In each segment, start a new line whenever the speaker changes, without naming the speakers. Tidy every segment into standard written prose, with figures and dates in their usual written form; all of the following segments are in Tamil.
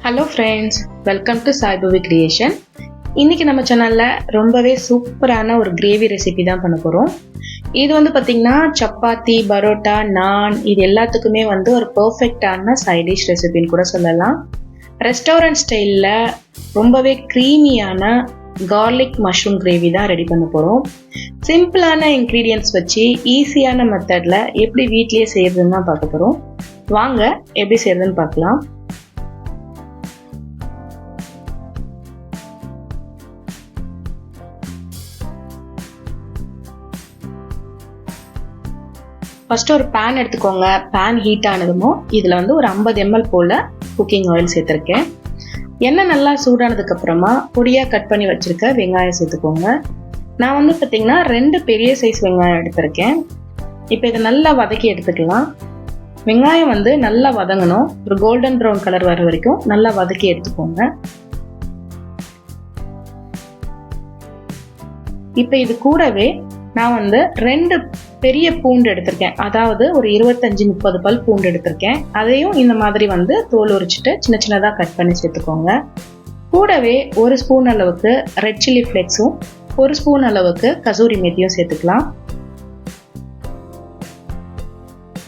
Hello friends, welcome to Saibhavi creation. இன்றைக்கி நம்ம சேனலில் ரொம்பவே சூப்பரான ஒரு கிரேவி ரெசிபி தான் பண்ண போகிறோம். இது பார்த்திங்கன்னா சப்பாத்தி, பரோட்டா, நான் இது எல்லாத்துக்குமே ஒரு பர்ஃபெக்டான சைட் டிஷ் ரெசிபின்னு கூட சொல்லலாம். ரெஸ்டாரண்ட் ஸ்டைலில் ரொம்பவே க்ரீமியான கார்லிக் மஷ்ரூம் கிரேவி தான் ரெடி பண்ண போகிறோம். சிம்பிளான இன்க்ரீடியன்ட்ஸ் வச்சு ஈஸியான மெத்தடில் எப்படி வீட்லேயே செய்கிறதுன்னு தான் பார்க்க போகிறோம். வாங்க எப்படி செய்கிறதுன்னு பார்க்கலாம். ஃபஸ்ட்டு ஒரு பேன் எடுத்துக்கோங்க. பேன் ஹீட் ஆனதுமோ இதில் ஒரு 50 ml போல் குக்கிங் ஆயில் சேர்த்துருக்கேன். எண்ணெய் நல்லா சூடானதுக்கப்புறமா பொடியாக கட் பண்ணி வச்சுருக்க வெங்காயம் சேர்த்துக்கோங்க. நான் பார்த்திங்கன்னா 2 பெரிய சைஸ் வெங்காயம் எடுத்திருக்கேன். இப்போ இதை நல்லா வதக்கி எடுத்துக்கலாம். வெங்காயம் நல்லா வதங்கணும். ஒரு கோல்டன் ப்ரௌன் கலர் வர வரைக்கும் நல்லா வதக்கி எடுத்துக்கோங்க. இப்போ இது கூடவே நான் 2 பெரிய பூண்டு எடுத்திருக்கேன். அதாவது ஒரு 25-30 பல் பூண்டு எடுத்திருக்கேன். அதையும் இந்த மாதிரி தோல் உரிச்சிட்டு சின்ன சின்னதாக கட் பண்ணி சேர்த்துக்கோங்க. கூடவே 1 ஸ்பூன் அளவுக்கு ரெட் சில்லி ஃப்ளேக்ஸும் 1 ஸ்பூன் அளவுக்கு கசூரி மேத்தியும் சேர்த்துக்கலாம்.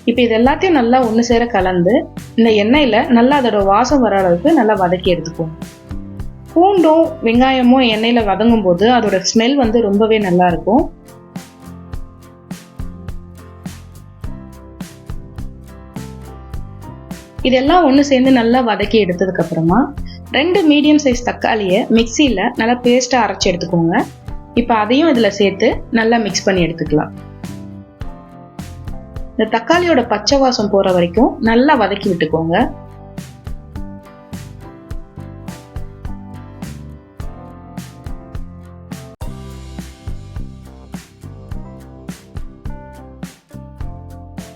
இப்போ இது எல்லாத்தையும் நல்லா ஒன்று சேர கலந்து இந்த எண்ணெயில் நல்லா அதோட வாசம் வர அளவுக்கு நல்லா வதக்கி எடுத்துக்கோங்க. பூண்டும் வெங்காயமும் எண்ணெயில் வதங்கும் போது அதோட ஸ்மெல் ரொம்பவே நல்லா இருக்கும். இதெல்லாம் ஒன்று சேர்ந்து நல்லா வதக்கி எடுத்ததுக்கு அப்புறமா 2 மீடியம் சைஸ் தக்காளியை மிக்சியில் நல்லா பேஸ்ட்டாக அரைச்சி எடுத்துக்கோங்க. இப்போ அதையும் இதில் சேர்த்து நல்லா மிக்ஸ் பண்ணி எடுத்துக்கலாம். இந்த தக்காளியோட பச்சை வாசம் போகிற வரைக்கும் நல்லா வதக்கி விட்டுக்கோங்க.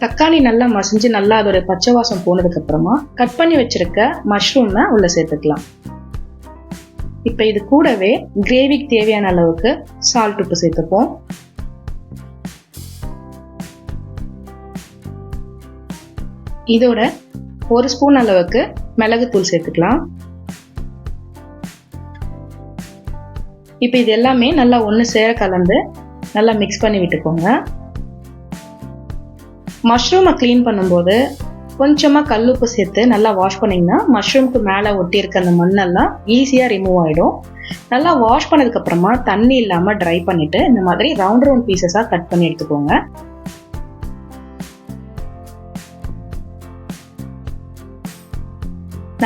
தக்காளி நல்லா மசிஞ்சு நல்லா அதோட பச்சை வாசம் போனதுக்கு அப்புறமா கட் பண்ணி வச்சிருக்க மஷ்ரூமை உள்ள சேர்த்துக்கலாம். இப்போ இது கூடவே கிரேவிக்கு தேவையான அளவுக்கு சால்ட் உப்பு சேர்த்துப்போம். இதோட 1 ஸ்பூன் அளவுக்கு மிளகுத்தூள் சேர்த்துக்கலாம். இப்போ இது எல்லாமே நல்லா ஒன்று சேர கலந்து நல்லா மிக்ஸ் பண்ணி விட்டுக்கோங்க. மஷ்ரூமை க்ளீன் பண்ணும்போது கொஞ்சமாக கல்லுப்பு சேர்த்து நல்லா வாஷ் பண்ணிங்கன்னா மஷ்ரூம்க்கு மேலே ஒட்டி இருக்க அந்த மண்ணெல்லாம் ஈஸியாக ரிமூவ் ஆகிடும். நல்லா வாஷ் பண்ணதுக்கப்புறமா தண்ணி இல்லாமல் ட்ரை பண்ணிவிட்டு இந்த மாதிரி ரவுண்ட் பீசஸாக கட் பண்ணி எடுத்துக்கோங்க.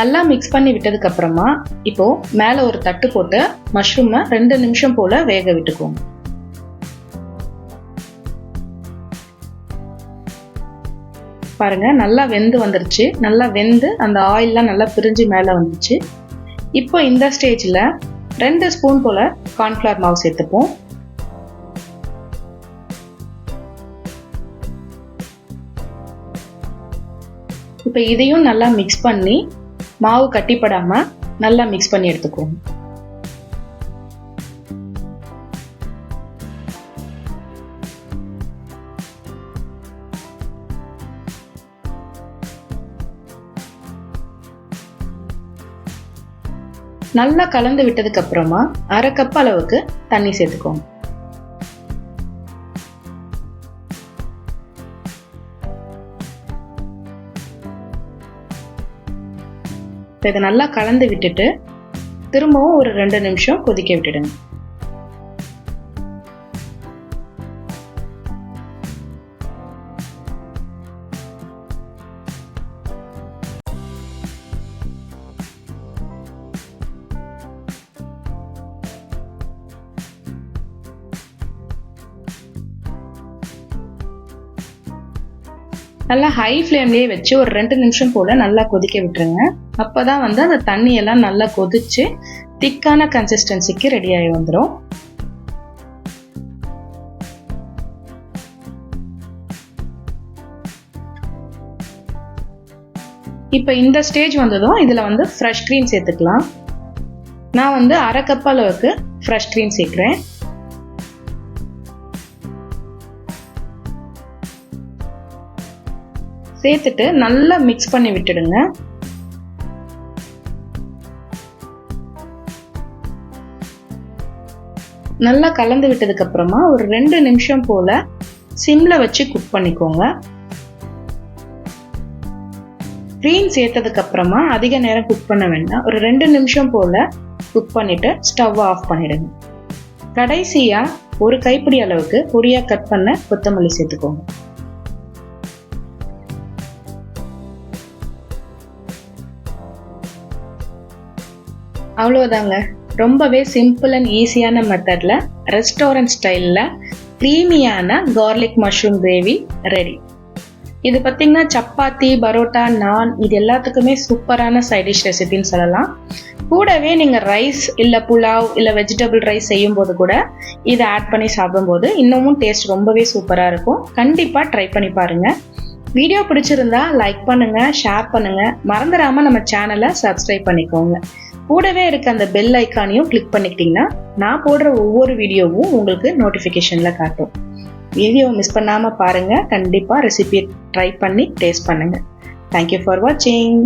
நல்லா மிக்ஸ் பண்ணி விட்டதுக்கப்புறமா இப்போது மேலே ஒரு தட்டு போட்டு மஷ்ரூமை 2 நிமிஷம் போல் வேக விட்டுக்கோங்க. பாருங்க, நல்லா வெந்து வந்துருச்சு. நல்லா வெந்து அந்த ஆயில்லாம் நல்லா பிரிஞ்சு மேலே வந்துச்சு. இப்போ இந்த ஸ்டேஜில் 2 ஸ்பூன் போல் கார்ன்ஃப்ளவர் மாவு சேர்த்துப்போம். இப்போ இதையும் நல்லா மிக்ஸ் பண்ணி மாவு கட்டிப்படாமல் நல்லா மிக்ஸ் பண்ணி எடுத்துக்கோங்க. நல்லா கலந்து விட்டதுக்கு அப்புறமா 1/2 கப் அளவுக்கு தண்ணி சேர்த்துக்கோங்க. இதை நல்லா கலந்து விட்டுட்டு திரும்பவும் ஒரு 2 நிமிஷம் கொதிக்க விட்டுடுங்க. நல்லா ஹை ஃப்ளேம்லேயே வச்சு ஒரு 2 நிமிஷம் போல் நல்லா கொதிக்க விட்டுருங்க. அப்போ தான் அந்த தண்ணியெல்லாம் நல்லா கொதிச்சு திக்கான கன்சிஸ்டன்சிக்கு ரெடி ஆகி வந்துடும். இப்போ இந்த ஸ்டேஜ் வந்ததும் இதில் ஃப்ரெஷ் க்ரீம் சேர்த்துக்கலாம். நான் 1/2 கப் அளவுக்கு ஃப்ரெஷ் க்ரீம் சேர்க்குறேன். சேர்த்துட்டு நல்லா மிக்ஸ் பண்ணி விட்டுடுங்க. நல்லா கலந்து விட்டதுக்கு அப்புறமா ஒரு 2 நிமிஷம் போல சிம்ல வச்சு குக் பண்ணிக்கோங்க. க்ரீம் சேர்த்ததுக்கு அப்புறமா அதிக நேரம் குக் பண்ண வேண்டாம். ஒரு 2 நிமிஷம் போல குக் பண்ணிட்டு ஸ்டவ் ஆஃப் பண்ணிடுங்க. கடைசியா ஒரு கைப்பிடி அளவுக்கு பொடியா கட் பண்ண கொத்தமல்லி சேர்த்துக்கோங்க. அவ்வளோதாங்க. ரொம்பவே சிம்பிள் அண்ட் ஈஸியான மெத்தட்ல ரெஸ்டாரண்ட் ஸ்டைலில் க்ரீமியான கார்லிக் மஷ்ரூம் கிரேவி ரெடி. இது பார்த்தீங்கன்னா சப்பாத்தி, பரோட்டா, நான் இது எல்லாத்துக்குமே சூப்பரான சைட் டிஷ் ரெசிபின்னு சொல்லலாம். கூடவே நீங்கள் ரைஸ் இல்லை புலாவ் இல்லை வெஜிடபிள் ரைஸ் செய்யும் போது கூட இதை ஆட் பண்ணி சாப்பிடும்போது இன்னமும் டேஸ்ட் ரொம்பவே சூப்பராக இருக்கும். கண்டிப்பாக ட்ரை பண்ணி பாருங்கள். வீடியோ பிடிச்சிருந்தா லைக் பண்ணுங்கள், ஷேர் பண்ணுங்கள். மறந்துடாமல் நம்ம சேனலை சப்ஸ்கிரைப் பண்ணிக்கோங்க. கூடவே இருக்க அந்த பெல் ஐக்கானையும் கிளிக் பண்ணிக்கிட்டிங்கன்னா நான் போடுற ஒவ்வொரு வீடியோவும் உங்களுக்கு நோட்டிஃபிகேஷனில் காட்டும். வீடியோ மிஸ் பண்ணாமல் பாருங்கள். கண்டிப்பாக ரெசிபியை ட்ரை பண்ணி டேஸ்ட் பண்ணுங்கள். தேங்க்யூ ஃபார் வாட்சிங்.